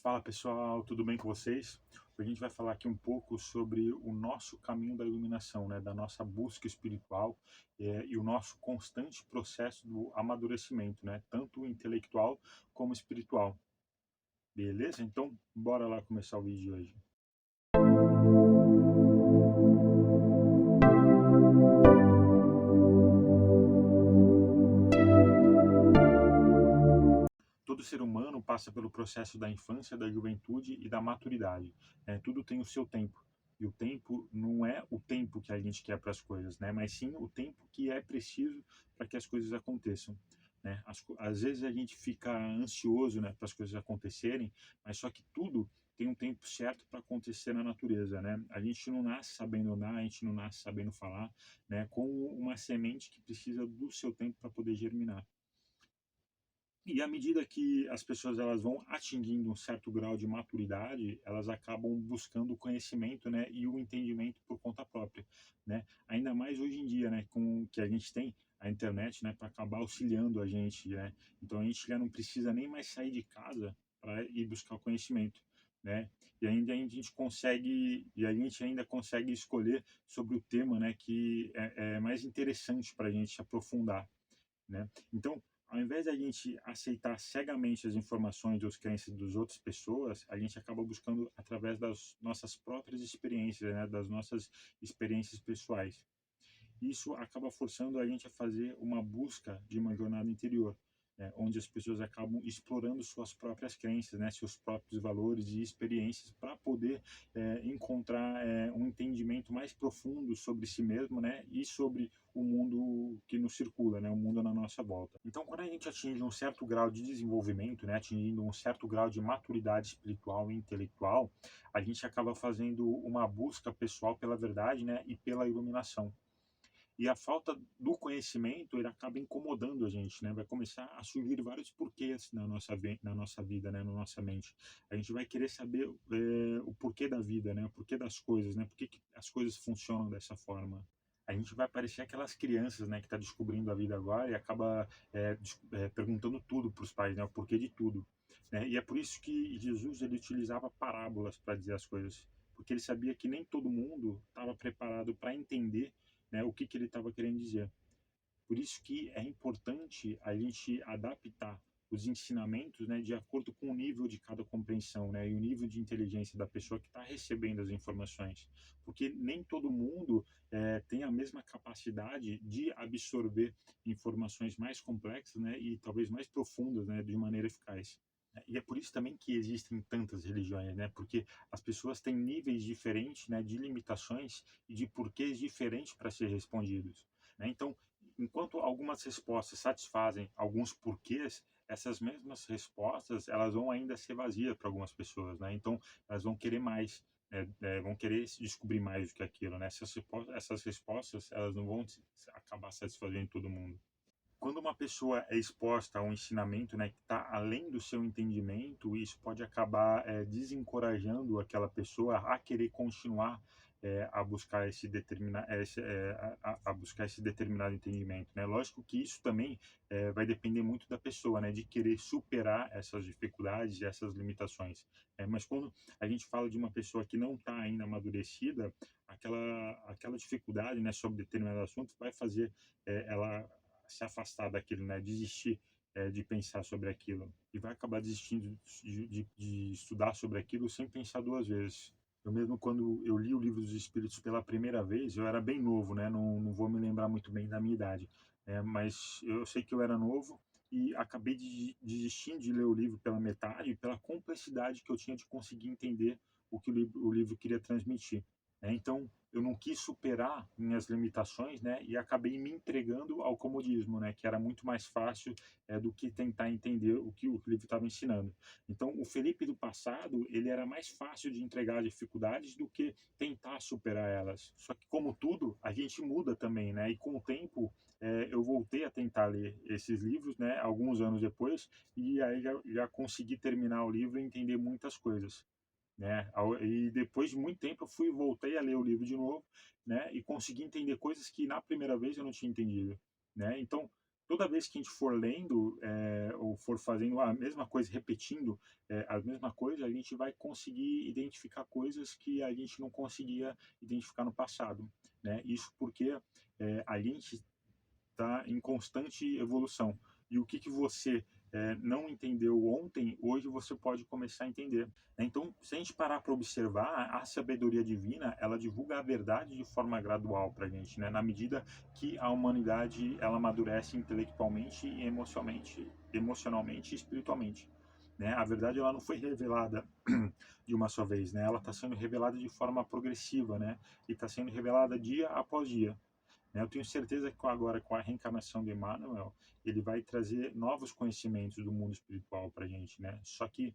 Fala pessoal, tudo bem com vocês? Hoje a gente vai falar aqui um pouco sobre o nosso caminho da iluminação, né? Da nossa busca espiritual e o nosso constante processo do amadurecimento, né? Tanto intelectual como espiritual. Beleza? Então, bora lá começar o vídeo de hoje. Todo ser humano passa pelo processo da infância, da juventude e da maturidade, né? Tudo tem o seu tempo. E o tempo não é o tempo que a gente quer para as coisas, né? Mas sim o tempo que é preciso para que as coisas aconteçam, né? Às vezes a gente fica ansioso, né, para as coisas acontecerem, mas só que tudo tem um tempo certo para acontecer na natureza, né? A gente não nasce sabendo andar, a gente não nasce sabendo falar, né? Com uma semente que precisa do seu tempo para poder germinar. E à medida que as pessoas elas vão atingindo um certo grau de maturidade, elas acabam buscando o conhecimento, né, e o entendimento por conta própria, né? Ainda mais hoje em dia, né, com que a gente tem a internet, né, para acabar auxiliando a gente, né? Então a gente já não precisa nem mais sair de casa para ir buscar o conhecimento, né? E a gente ainda consegue escolher sobre o tema, né, que é mais interessante para a gente aprofundar, né? Então, ao invés de a gente aceitar cegamente as informações ou as crenças das outras pessoas, a gente acaba buscando através das nossas próprias experiências, né? Das nossas experiências pessoais. Isso acaba forçando a gente a fazer uma busca de uma jornada interior, né, onde as pessoas acabam explorando suas próprias crenças, né, seus próprios valores e experiências para poder encontrar um entendimento mais profundo sobre si mesmo, né, e sobre o mundo que nos circula, né, o mundo na nossa volta. Então, quando a gente atinge um certo grau de desenvolvimento, né, atingindo um certo grau de maturidade espiritual e intelectual, a gente acaba fazendo uma busca pessoal pela verdade, né, e pela iluminação. E a falta do conhecimento, ele acaba incomodando a gente, né? Vai começar a surgir vários porquês na nossa vida, né? Na nossa mente. A gente vai querer saber o porquê da vida, né? O porquê das coisas, né? Por que as coisas funcionam dessa forma. A gente vai parecer aquelas crianças, né? Que está descobrindo a vida agora e acaba perguntando tudo para os pais, né? O porquê de tudo, né? E é por isso que Jesus, ele utilizava parábolas para dizer as coisas. Porque ele sabia que nem todo mundo estava preparado para entender, né, o que ele estava querendo dizer. Por isso que é importante a gente adaptar os ensinamentos, né, de acordo com o nível de cada compreensão, né, e o nível de inteligência da pessoa que está recebendo as informações, porque nem todo mundo tem a mesma capacidade de absorver informações mais complexas, né, e talvez mais profundas, né, de maneira eficaz. E é por isso também que existem tantas religiões, né? Porque as pessoas têm níveis diferentes, né, de limitações e de porquês diferentes para ser respondidos, né? Então, enquanto algumas respostas satisfazem alguns porquês, essas mesmas respostas elas vão ainda ser vazias para algumas pessoas, né? Então, elas vão querer mais, vão querer descobrir mais do que aquilo, né? Essas respostas elas não vão acabar satisfazendo todo mundo. Quando uma pessoa é exposta a um ensinamento, né, que está além do seu entendimento, isso pode acabar desencorajando aquela pessoa a querer continuar a buscar esse a buscar esse determinado entendimento, né? Lógico que isso também vai depender muito da pessoa, né, de querer superar essas dificuldades e essas limitações. Mas quando a gente fala de uma pessoa que não está ainda amadurecida, aquela dificuldade, né, sobre determinado assunto vai fazer ela se afastar daquilo, né? Desistir de pensar sobre aquilo e vai acabar desistindo de estudar sobre aquilo sem pensar duas vezes. Eu mesmo, quando eu li o Livro dos Espíritos pela primeira vez, eu era bem novo, né? Não vou me lembrar muito bem da minha idade, mas eu sei que eu era novo e acabei desistindo de ler o livro pela metade, pela complexidade que eu tinha de conseguir entender o que o livro queria transmitir, né? Então, eu não quis superar minhas limitações, né, e acabei me entregando ao comodismo, né, que era muito mais fácil do que tentar entender o que o livro estava ensinando. Então, o Felipe do passado, ele era mais fácil de entregar dificuldades do que tentar superar elas. Só que, como tudo, a gente muda também, né, e com o tempo eu voltei a tentar ler esses livros, né, alguns anos depois, e aí já consegui terminar o livro e entender muitas coisas, né? E depois de muito tempo eu voltei a ler o livro de novo, né? E consegui entender coisas que na primeira vez eu não tinha entendido, né? Então toda vez que a gente for lendo, ou for fazendo a mesma coisa, repetindo, a mesma coisa, a gente vai conseguir identificar coisas que a gente não conseguia identificar no passado, né? Isso porque a gente está em constante evolução. E o que, que você não entendeu ontem, hoje você pode começar a entender, né? Então, se a gente parar para observar, a sabedoria divina, ela divulga a verdade de forma gradual para a gente, né? Na medida que a humanidade ela amadurece intelectualmente e emocionalmente e espiritualmente. Né? A verdade ela não foi revelada de uma só vez, né? Ela está sendo revelada de forma progressiva, né? E está sendo revelada dia após dia, né? Eu tenho certeza que agora, com a reencarnação de Emmanuel, ele vai trazer novos conhecimentos do mundo espiritual para a gente, né? Só que,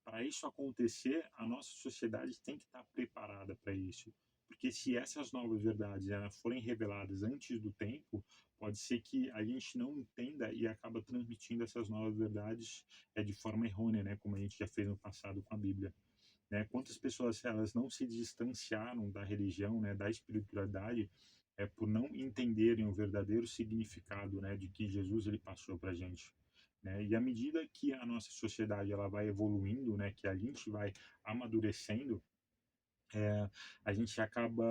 para isso acontecer, a nossa sociedade tem que estar preparada para isso. Porque se essas novas verdades forem reveladas antes do tempo, pode ser que a gente não entenda e acaba transmitindo essas novas verdades de forma errônea, né? Como a gente já fez no passado com a Bíblia. Né? Quantas pessoas elas não se distanciaram da religião, né, da espiritualidade, por não entenderem o verdadeiro significado, né, de que Jesus ele passou para a gente. Né? E à medida que a nossa sociedade ela vai evoluindo, né, que a gente vai amadurecendo, é, a gente acaba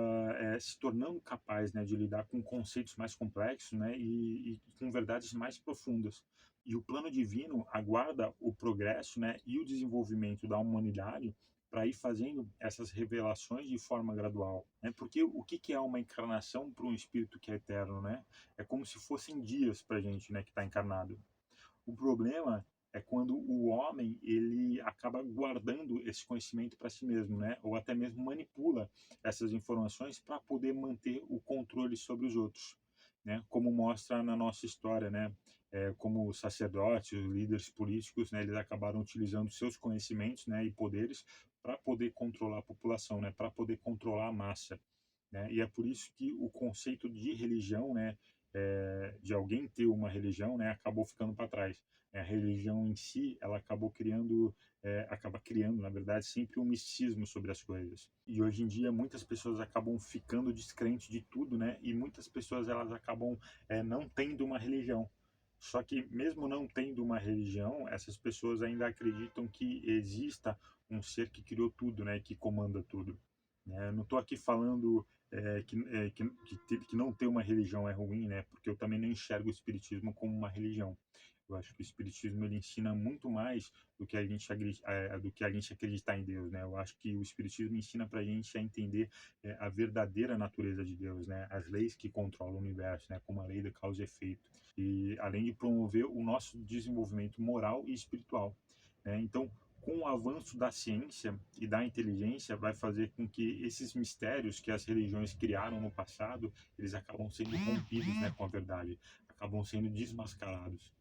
se tornando capaz, né, de lidar com conceitos mais complexos, né, e com verdades mais profundas. E o plano divino aguarda o progresso, né, e o desenvolvimento da humanidade para ir fazendo essas revelações de forma gradual, né? Porque o que que é uma encarnação para um espírito que é eterno, né? É como se fossem dias para a gente, né, que está encarnado. O problema é quando o homem ele acaba guardando esse conhecimento para si mesmo, né? Ou até mesmo manipula essas informações para poder manter o controle sobre os outros, né? Como mostra na nossa história, né? Como os sacerdotes, os líderes políticos, né? Eles acabaram utilizando seus conhecimentos, né? E poderes para poder controlar a população, né? Para poder controlar a massa, né? E é por isso que o conceito de religião, né? De alguém ter uma religião, né? Acabou ficando para trás. A religião em si, ela acaba criando, na verdade, sempre um misticismo sobre as coisas. E hoje em dia, muitas pessoas acabam ficando descrentes de tudo, né? E muitas pessoas elas acabam não tendo uma religião. Só que mesmo não tendo uma religião, essas pessoas ainda acreditam que exista um ser que criou tudo, né? Que comanda tudo. Né? Eu não estou aqui falando que não ter uma religião é ruim, né? Porque eu também não enxergo o espiritismo como uma religião. Eu acho que o espiritismo ele ensina muito mais do que a gente acreditar em Deus, né? Eu acho que o espiritismo ensina para a gente a entender a verdadeira natureza de Deus, né? As leis que controlam o universo, né? Como a lei da causa e efeito. E além de promover o nosso desenvolvimento moral e espiritual, né? Então, com o avanço da ciência e da inteligência, vai fazer com que esses mistérios que as religiões criaram no passado, eles acabam sendo rompidos, né, com a verdade, acabam sendo desmascarados.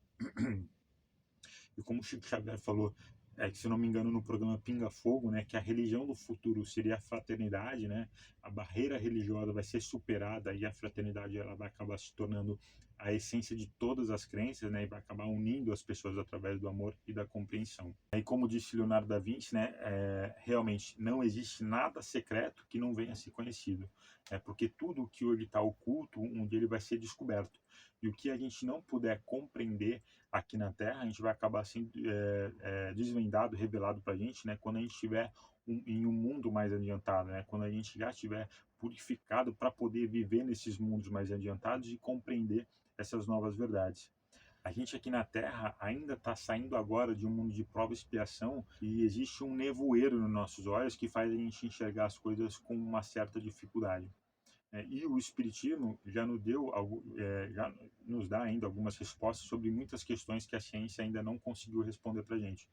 E como o Chico Xavier falou, que se não me engano no programa Pinga Fogo, né, que a religião do futuro seria a fraternidade, né, a barreira religiosa vai ser superada e a fraternidade ela vai acabar se tornando a essência de todas as crenças, né, e vai acabar unindo as pessoas através do amor e da compreensão. E como disse Leonardo da Vinci, né, realmente não existe nada secreto que não venha a ser conhecido, porque tudo que hoje está oculto, um dia ele vai ser descoberto. E o que a gente não puder compreender aqui na Terra, a gente vai acabar sendo desvendado, revelado para a gente, né, quando a gente estiver em um mundo mais adiantado, né, quando a gente já estiver purificado para poder viver nesses mundos mais adiantados e compreender essas novas verdades. A gente aqui na Terra ainda está saindo agora de um mundo de prova e expiação e existe um nevoeiro nos nossos olhos que faz a gente enxergar as coisas com uma certa dificuldade. E o Espiritismo já nos dá ainda algumas respostas sobre muitas questões que a ciência ainda não conseguiu responder para a gente.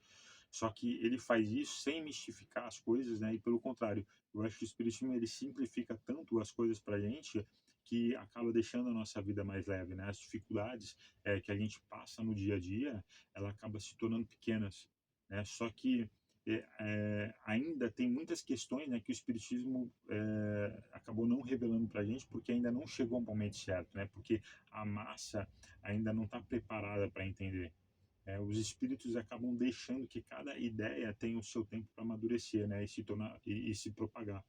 Só que ele faz isso sem mistificar as coisas, né? E pelo contrário, eu acho que o Espiritismo ele simplifica tanto as coisas para a gente que acaba deixando a nossa vida mais leve, né? As dificuldades que a gente passa no dia a dia, ela acaba se tornando pequenas, né? Só que ainda tem muitas questões, né, que o Espiritismo acabou não revelando para a gente porque ainda não chegou ao momento certo, né? Porque a massa ainda não está preparada para entender. Os espíritos acabam deixando que cada ideia tenha o seu tempo para amadurecer, né, e se tornar se propagar,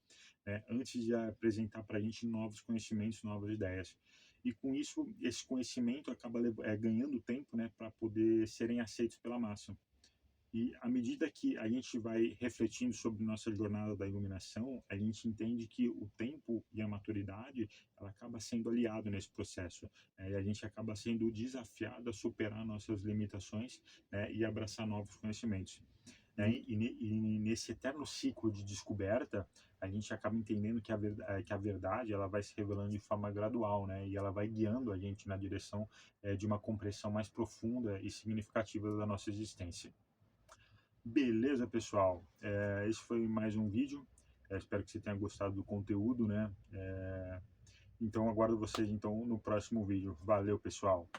né, antes de apresentar para a gente novos conhecimentos, novas ideias. e com isso, esse conhecimento acaba ganhando tempo, né, para poder serem aceitos pela massa. E à medida que a gente vai refletindo sobre nossa jornada da iluminação, a gente entende que o tempo e a maturidade, ela acaba sendo aliado nesse processo, né? E a gente acaba sendo desafiado a superar nossas limitações, né, e abraçar novos conhecimentos, né? E nesse eterno ciclo de descoberta, a gente acaba entendendo que a verdade ela vai se revelando de forma gradual, né? E ela vai guiando a gente na direção de uma compreensão mais profunda e significativa da nossa existência. Beleza, pessoal? Esse foi mais um vídeo. Espero que você tenha gostado do conteúdo, né? Então aguardo vocês então no próximo vídeo. Valeu, pessoal!